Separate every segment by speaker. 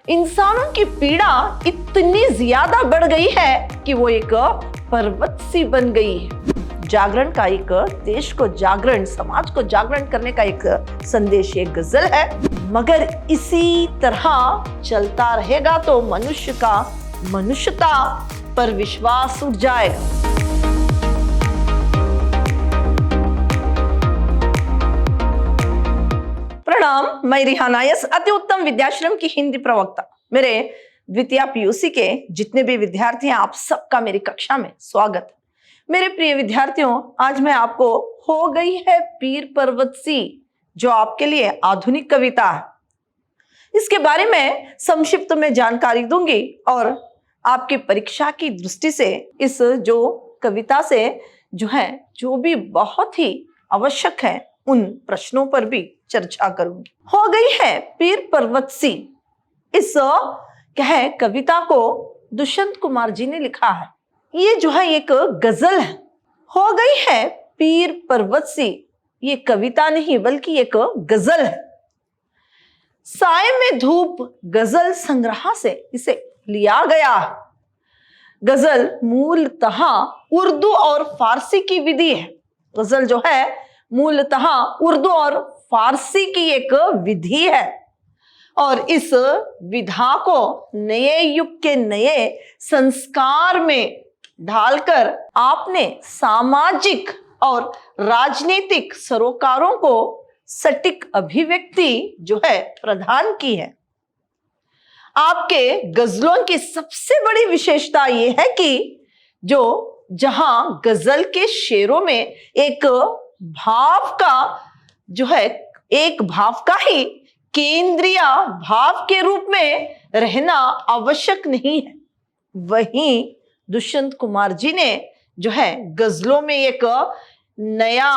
Speaker 1: इंसानों की पीड़ा इतनी ज्यादा बढ़ गई है कि वो एक पर्वत सी बन गई है। जागरण का एक देश को जागरण, समाज को जागरण करने का एक संदेश, एक गजल है। मगर इसी तरह चलता रहेगा तो मनुष्य का मनुष्यता पर विश्वास उठ जाएगा। प्रणाम, मैं रिहाना यस, अति उत्तम विद्याश्रम की हिंदी प्रवक्ता। मेरे द्वितीय पीयूसी के जितने भी विद्यार्थी हैं, आप सबका मेरी कक्षा में स्वागत। मेरे प्रिय विद्यार्थियों, आज मैं आपको हो गई है पीर पर्वत सी, जो आपके लिए आधुनिक कविता है, इसके बारे में संक्षिप्त में जानकारी दूंगी और आपकी परीक्षा की दृष्टि से इस जो कविता से जो भी बहुत ही आवश्यक है, उन प्रश्नों पर भी चर्चा करूंगी। हो गई है पीर पर्वत सी, इस कविता को दुष्यंत कुमार जी ने लिखा है। ये एक गजल है। हो गई है पीर पर्वत सी, ये कविता नहीं बल्कि एक गजल है। साए में धूप गजल संग्रह से इसे लिया गया है। गजल मूलतः उर्दू और फारसी की विधि है। गजल मूलतः उर्दू और फारसी की एक विधि है और इस विधा को नए युग के नए संस्कार में ढालकर आपने सामाजिक और राजनीतिक सरोकारों को सटीक अभिव्यक्ति प्रदान की है। आपके गजलों की सबसे बड़ी विशेषता यह है कि जहां गजल के शेरों में एक भाव का ही केंद्रीय भाव के रूप में रहना आवश्यक नहीं है, वहीं दुष्यंत कुमार जी ने गजलों में एक नया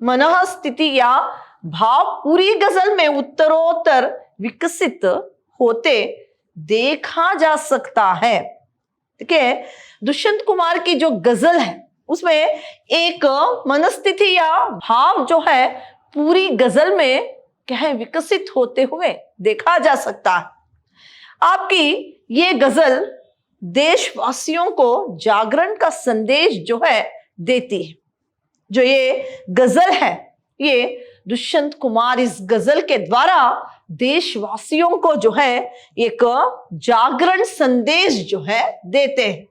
Speaker 1: मनः स्थिति या भाव पूरी गजल में उत्तरोत्तर विकसित होते देखा जा सकता है। ठीक है, दुष्यंत कुमार की जो गजल है उसमें एक मनस्थिति या भाव पूरी गजल में विकसित होते हुए देखा जा सकता है। आपकी ये गजल देशवासियों को जागरण का संदेश देती है। जो ये गजल है, ये दुष्यंत कुमार इस गजल के द्वारा देशवासियों को एक जागरण संदेश देते हैं।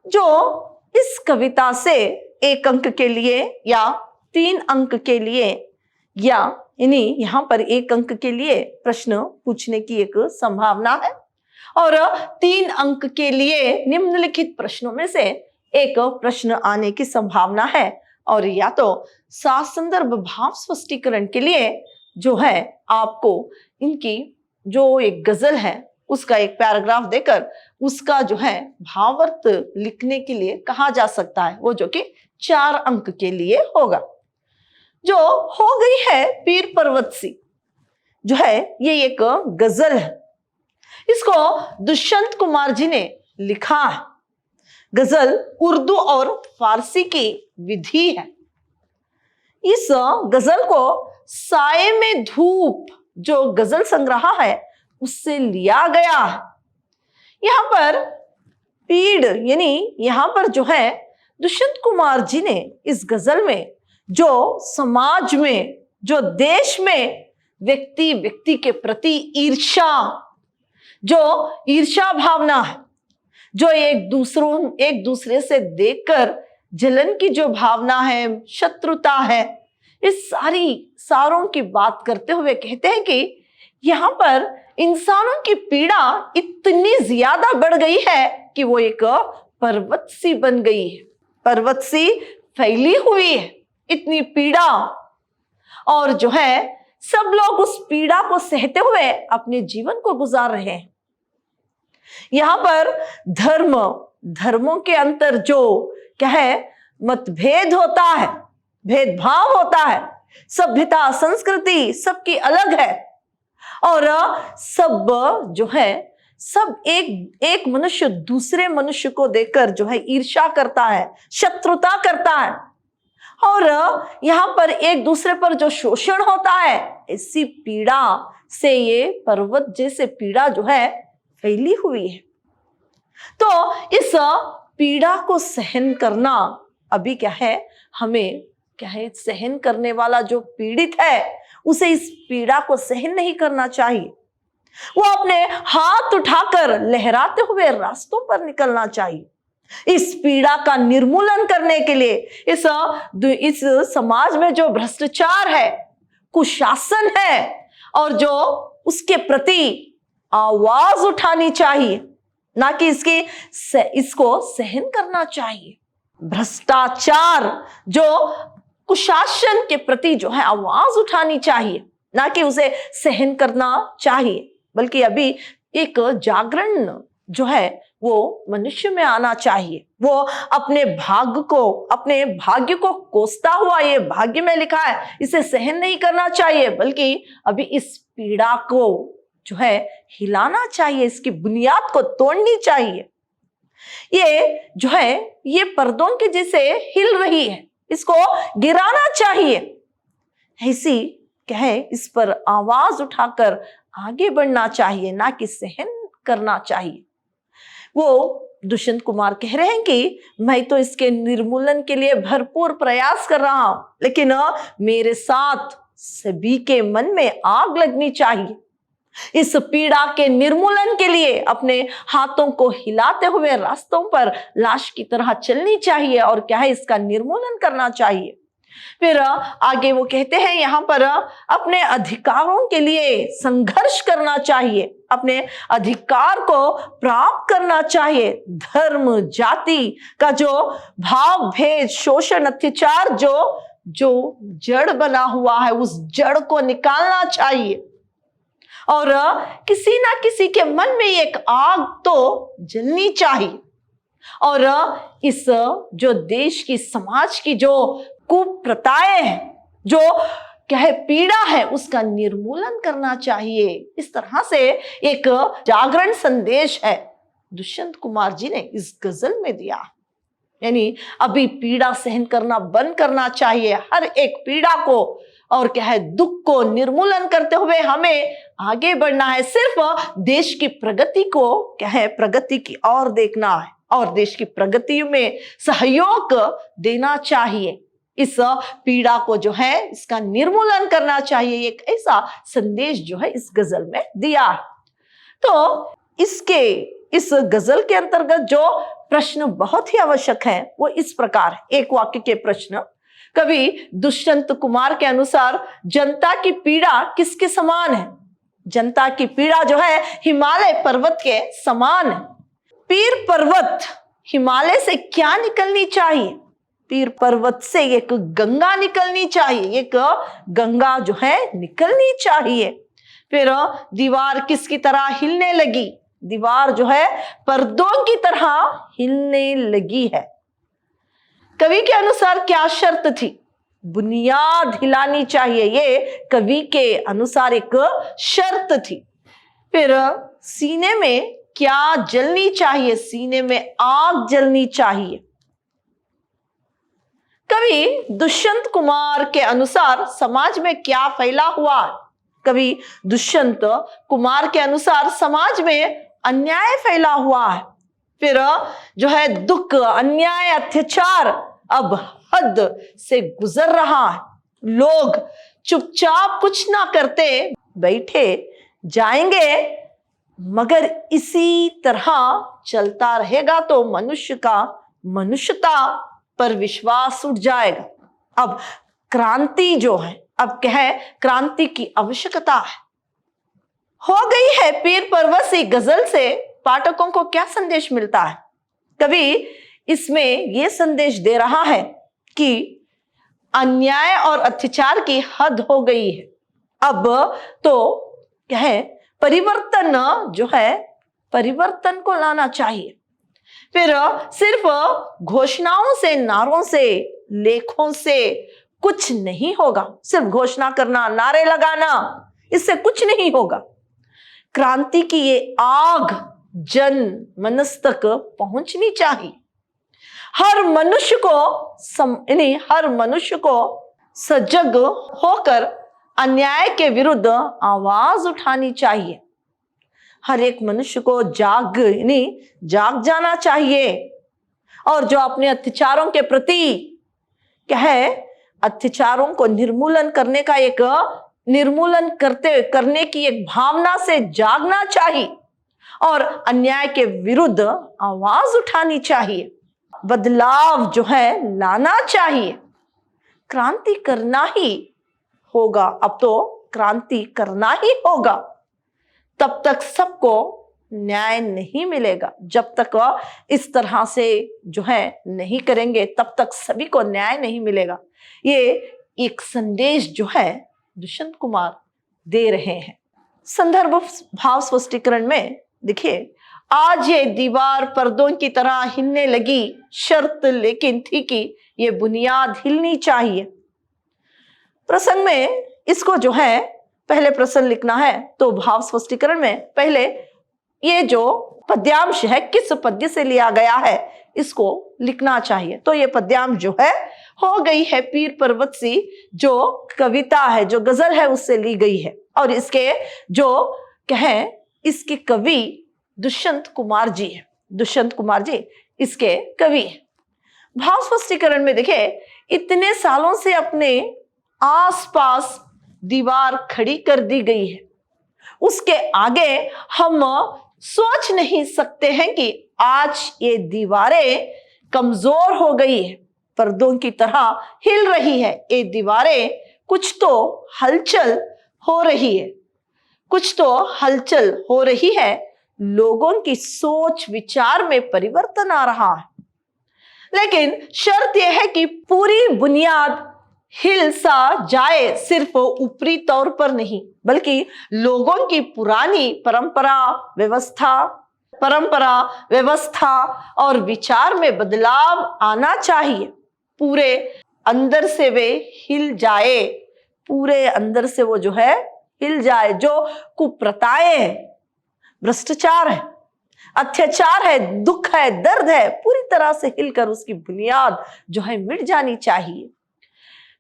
Speaker 1: जो इस कविता से 1 अंक के लिए या 3 अंक के लिए या यहाँ पर 1 अंक के लिए प्रश्न पूछने की एक संभावना है और 3 अंक के लिए निम्नलिखित प्रश्नों में से एक प्रश्न आने की संभावना है। और या तो साथ संदर्भ भाव स्पष्टीकरण के लिए आपको इनकी जो एक गजल है उसका एक पैराग्राफ देकर उसका भावार्थ लिखने के लिए कहा जा सकता है, वो कि 4 अंक के लिए होगा। जो हो गई है पीर पर्वत सी ये एक गजल है। इसको दुष्यंत कुमार जी ने लिखा है। गजल उर्दू और फारसी की विधि है। इस गजल को साए में धूप जो गजल संग्रह है उससे लिया गया है। यहाँ पर पीड़ यानी यहाँ पर दुष्यंत कुमार जी ने इस गजल में जो समाज में, जो देश में व्यक्ति के प्रति ईर्ष्या भावना है, जो एक दूसरे से देखकर जलन की जो भावना है, शत्रुता है, इस सारों की बात करते हुए कहते हैं कि यहाँ पर इंसानों की पीड़ा इतनी ज्यादा बढ़ गई है कि वो एक पर्वत सी बन गई है। पर्वत सी फैली हुई है, इतनी पीड़ा, और सब लोग उस पीड़ा को सहते हुए अपने जीवन को गुजार रहे हैं। यहाँ पर धर्मों के अंतर जो मतभेद होता है, भेदभाव होता है, सभ्यता संस्कृति सबकी अलग है और सब एक मनुष्य दूसरे मनुष्य को देखकर ईर्ष्या करता है, शत्रुता करता है और यहाँ पर एक दूसरे पर जो शोषण होता है, ऐसी पीड़ा से ये पर्वत जैसे पीड़ा जो है फैली हुई है। तो इस पीड़ा को सहन करना अभी क्या है, हमें क्या है, सहन करने वाला जो पीड़ित है उसे इस पीड़ा को सहन नहीं करना चाहिए। वो अपने हाथ उठाकर लहराते हुए रास्तों पर निकलना चाहिए। इस पीड़ा का निर्मूलन करने के लिए इस समाज में जो भ्रष्टाचार है, कुशासन है, और जो उसके प्रति आवाज उठानी चाहिए, ना कि इसको सहन करना चाहिए। भ्रष्टाचार जो कुशासन के प्रति जो है आवाज उठानी चाहिए, ना कि उसे सहन करना चाहिए, बल्कि अभी एक जागरण जो है वो मनुष्य में आना चाहिए। वो अपने भाग्य को कोसता हुआ, ये भाग्य में लिखा है, इसे सहन नहीं करना चाहिए, बल्कि अभी इस पीड़ा को जो है हिलाना चाहिए, इसकी बुनियाद को तोड़नी चाहिए। ये जो है ये पर्दों के जैसे हिल रही है, इसको गिराना चाहिए। ऐसी क्या है, इस पर आवाज उठाकर आगे बढ़ना चाहिए, ना कि सहन करना चाहिए। वो दुष्यंत कुमार कह रहे हैं कि मैं तो इसके निर्मूलन के लिए भरपूर प्रयास कर रहा हूं, लेकिन मेरे साथ सभी के मन में आग लगनी चाहिए। इस पीड़ा के निर्मूलन के लिए अपने हाथों को हिलाते हुए रास्तों पर लाश की तरह चलनी चाहिए और क्या है, इसका निर्मूलन करना चाहिए। फिर आगे वो कहते हैं यहाँ पर अपने अधिकारों के लिए संघर्ष करना चाहिए, अपने अधिकार को प्राप्त करना चाहिए। धर्म जाति का जो भाव भेद शोषण अत्याचार जो जड़ बना हुआ है, उस जड़ को निकालना चाहिए। और किसी ना किसी के मन में एक आग तो जलनी चाहिए, और इस जो देश की समाज की जो कुप्रथाएं हैं, जो क्या है पीड़ा है, उसका निर्मूलन करना चाहिए। इस तरह से एक जागरण संदेश है दुष्यंत कुमार जी ने इस गजल में दिया। यानी अभी पीड़ा सहन करना बंद करना चाहिए, हर एक पीड़ा को और क्या है दुख को निर्मूलन करते हुए हमें आगे बढ़ना है। सिर्फ देश की प्रगति को क्या है प्रगति की ओर देखना है और देश की प्रगति में सहयोग देना चाहिए। इस पीड़ा को जो है इसका निर्मूलन करना चाहिए, एक ऐसा संदेश जो है इस गजल में दिया। तो इस गजल के अंतर्गत जो प्रश्न बहुत ही आवश्यक है वो इस प्रकार है। एक वाक्य के प्रश्न, कवि दुष्यंत कुमार के अनुसार जनता की पीड़ा किसके समान है? जनता की पीड़ा जो है हिमालय पर्वत के समान है। पीर पर्वत हिमालय से क्या निकलनी चाहिए? पीर पर्वत से एक गंगा निकलनी चाहिए, एक गंगा जो है निकलनी चाहिए। फिर दीवार किसकी तरह हिलने लगी? दीवार जो है पर्दों की तरह हिलने लगी है। कवि के अनुसार क्या शर्त थी? बुनियाद हिलानी चाहिए, ये कवि के अनुसार एक शर्त थी। फिर सीने में क्या जलनी चाहिए? सीने में आग जलनी चाहिए। कवि दुष्यंत कुमार के अनुसार समाज में क्या फैला हुआ? कवि दुष्यंत कुमार के अनुसार समाज में अन्याय फैला हुआ है। फिर जो है दुख अन्याय अत्याचार अब हद से गुजर रहा है। लोग चुपचाप कुछ ना करते बैठे जाएंगे, मगर इसी तरह चलता रहेगा तो मनुष्य का मनुष्यता पर विश्वास उठ जाएगा। अब क्रांति जो है, अब क्या है क्रांति की आवश्यकता है, हो गई है। पीर पर्वत से गजल से पाठकों को क्या संदेश मिलता है? कवि इसमें यह संदेश दे रहा है कि अन्याय और अत्याचार की हद हो गई है। अब तो क्या है परिवर्तन जो है परिवर्तन को लाना चाहिए। फिर सिर्फ घोषणाओं से, नारों से, लेखों से कुछ नहीं होगा। सिर्फ घोषणा करना, नारे लगाना, इससे कुछ नहीं होगा। क्रांति की ये आग जन मनस तक पहुंचनी चाहिए। हर मनुष्य को सजग होकर अन्याय के विरुद्ध आवाज उठानी चाहिए। हर एक मनुष्य को जाग जाना चाहिए और जो अपने अत्याचारों के प्रति क्या है, अत्याचारों को निर्मूलन करने की एक भावना से जागना चाहिए और अन्याय के विरुद्ध आवाज उठानी चाहिए। बदलाव जो है लाना चाहिए। क्रांति करना ही होगा। अब तो क्रांति करना ही होगा। तब तक सबको न्याय नहीं मिलेगा। जब तक इस तरह से जो है नहीं करेंगे तब तक सभी को न्याय नहीं मिलेगा। ये एक संदेश जो है दुष्यंत कुमार दे रहे हैं। संदर्भ भाव स्पष्टीकरण में देखिए, आज ये दीवार पर्दों की तरह हिलने लगी, शर्त लेकिन थी कि ये बुनियाद हिलनी चाहिए। प्रसंग में इसको जो है पहले प्रसंग लिखना है तो भाव स्पष्टीकरण में पहले ये जो पद्यांश है किस पद्य से लिया गया है इसको लिखना चाहिए। तो ये पद्यांश जो है हो गई है पीर पर्वत सी जो कविता है, जो गजल है उससे ली गई है और इसके जो कहें इसके कवि दुष्यंत कुमार जी है। दुष्यंत कुमार जी इसके कवि है। भाव स्पष्टीकरण में देखिए, इतने सालों से अपने आसपास दीवार खड़ी कर दी गई है, उसके आगे हम सोच नहीं सकते हैं कि आज ये दीवारें कमजोर हो गई है, पर्दों की तरह हिल रही है। ये दीवारें कुछ तो हलचल हो रही है, कुछ तो हलचल हो रही है। लोगों की सोच विचार में परिवर्तन आ रहा है, लेकिन शर्त यह है कि पूरी बुनियाद हिल सा जाए, सिर्फ ऊपरी तौर पर नहीं बल्कि लोगों की पुरानी परंपरा व्यवस्था और विचार में बदलाव आना चाहिए। पूरे अंदर से वे हिल जाए, पूरे अंदर से वो जो है हिल जाए। जो कुप्रथाएं हैं, भ्रष्टाचार है, अत्याचार है, दुख है, दर्द है, पूरी तरह से हिलकर उसकी बुनियाद जो है मिट जानी चाहिए।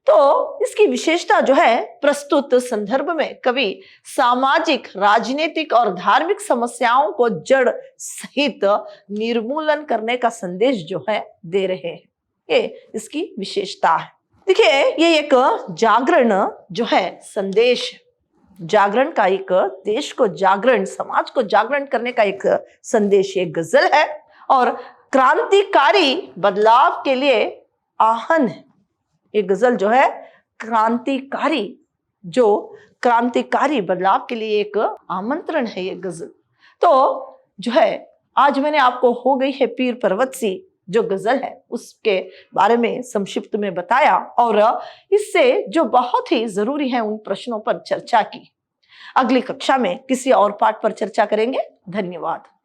Speaker 1: तो इसकी विशेषता जो है प्रस्तुत संदर्भ में कवि सामाजिक, राजनीतिक और धार्मिक समस्याओं को जड़ सहित निर्मूलन करने का संदेश जो है दे रहे हैं। ये इसकी विशेषता है। देखिए, ये एक जागरण जो है संदेश, जागरण का एक देश को जागरण, समाज को जागरण करने का एक संदेश ये गजल है और क्रांतिकारी बदलाव के लिए आह्वान है। ये गजल जो है क्रांतिकारी बदलाव के लिए एक आमंत्रण है। ये गजल तो जो है आज मैंने आपको हो गई है पीर पर्वत सी जो गजल है उसके बारे में संक्षिप्त में बताया और इससे जो बहुत ही जरूरी है उन प्रश्नों पर चर्चा की। अगली कक्षा में किसी और पाठ पर चर्चा करेंगे। धन्यवाद।